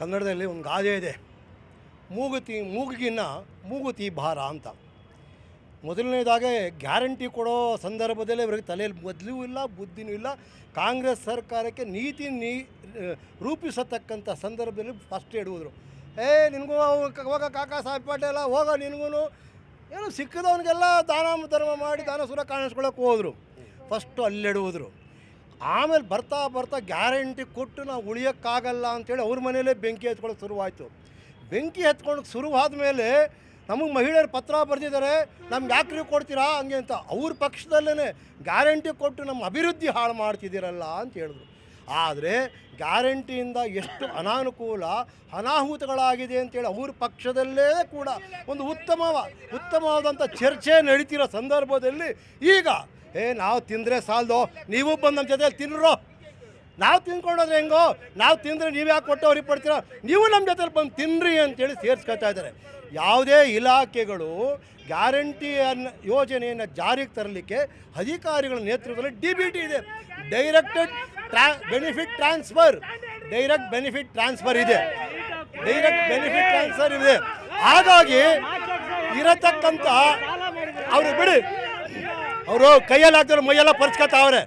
ಕನ್ನಡದಲ್ಲಿ ಒಂದು ಗಾದೆ ಇದೆ, ಮೂಗಿಗಿನ್ನ ಮೂಗುತಿ ಭಾರ ಅಂತ. ಮೊದಲನೇದಾಗೆ ಗ್ಯಾರಂಟಿ ಕೊಡೋ ಸಂದರ್ಭದಲ್ಲಿ ಅವರಿಗೆ ತಲೆಯಲ್ಲಿ ಮೊದಲೂ ಇಲ್ಲ, ಬುದ್ಧಿನೂ ಇಲ್ಲ. ಕಾಂಗ್ರೆಸ್ ಸರ್ಕಾರಕ್ಕೆ ರೂಪಿಸತಕ್ಕಂಥ ಸಂದರ್ಭದಲ್ಲಿ ಫಸ್ಟ್ ಇಡುವುದರು, ನಿನಗೂ ಹೋಗ ಕಾಕಾ ಸಾಹೇಬ್ ಪಾಟೀಲ ಹೋಗೋ, ನಿನಗೂ ಏನೋ ಸಿಕ್ಕದವನಿಗೆಲ್ಲ ದಾನ ಧರ್ಮ ಮಾಡಿ ದಾನ ಸುರ ಕಾಣಿಸ್ಕೊಳ್ಳೋಕೆ ಹೋದರು. ಫಸ್ಟು ಅಲ್ಲಿಡುವುದರು. ಆಮೇಲೆ ಬರ್ತಾ ಬರ್ತಾ ಗ್ಯಾರಂಟಿ ಕೊಟ್ಟು ನಾವು ಉಳಿಯೋಕ್ಕಾಗಲ್ಲ ಅಂಥೇಳಿ ಅವ್ರ ಮನೆಯಲ್ಲೇ ಬೆಂಕಿ ಹತ್ಕೊಳ್ಳೋಕೆ ಶುರುವಾಯಿತು. ಬೆಂಕಿ ಹತ್ಕೊಳ್ಳೋಕೆ ಶುರುವಾದ ಮೇಲೆ ನಮಗೆ ಮಹಿಳೆಯರು ಪತ್ರ ಬರೆದಿದ್ದಾರೆ, ನಮ್ಗೆ ಯಾಕೆ ನೀವು ಕೊಡ್ತೀರಾ ಹಂಗೆ ಅಂತ. ಅವ್ರ ಪಕ್ಷದಲ್ಲೇ ಗ್ಯಾರಂಟಿ ಕೊಟ್ಟು ನಮ್ಮ ಅಭಿವೃದ್ಧಿ ಹಾಳು ಮಾಡ್ತಿದ್ದೀರಲ್ಲ ಅಂತ ಹೇಳಿದ್ರು. ಆದರೆ ಗ್ಯಾರಂಟಿಯಿಂದ ಎಷ್ಟು ಅನಾಹುತಗಳಾಗಿದೆ ಅಂತೇಳಿ ಅವ್ರ ಪಕ್ಷದಲ್ಲೇ ಕೂಡ ಒಂದು ಉತ್ತಮವಾದಂಥ ಚರ್ಚೆ ನಡೀತಿರೋ ಸಂದರ್ಭದಲ್ಲಿ ಈಗ ನಾವು ತಿಂದರೆ ಸಾಲದು, ನೀವು ಬಂದು ನಮ್ಮ ಜೊತೆಯಲ್ಲಿ ತಿನ್ನರೋ, ನಾವು ತಿಂದ್ಕೊಂಡೋದ್ರೆ ಹೆಂಗೋ, ನಾವು ತಿಂದರೆ ನೀವು ಯಾಕೆ ಕೊಟ್ಟವ್ರಿಗೆ ಪಡ್ತೀರೋ, ನೀವು ನಮ್ಮ ಜೊತೆಲಿ ಬಂದು ತಿನ್ನಿರಿ ಅಂತೇಳಿ ಸೇರಿಸ್ಕೊತಾ ಇದ್ದಾರೆ. ಯಾವುದೇ ಇಲಾಖೆಗಳು ಗ್ಯಾರಂಟಿ ಯೋಜನೆಯನ್ನು ಜಾರಿಗೆ ತರಲಿಕ್ಕೆ ಅಧಿಕಾರಿಗಳ ನೇತೃತ್ವದಲ್ಲಿ DBT ಇದೆ, ಡೈರೆಕ್ಟ್ ಬೆನಿಫಿಟ್ ಟ್ರಾನ್ಸ್ಫರ್ ಇದೆ. ಹಾಗಾಗಿ ಇರತಕ್ಕಂಥ ಅವರು ಬಿಡಿ, ಅವರು ಕೈಯಲ್ಲಿ ಹಾಕಿದ್ರೆ ಮೈಯೆಲ್ಲ ಪರ್ಚ್ಕೊತಾವ್ರೆ.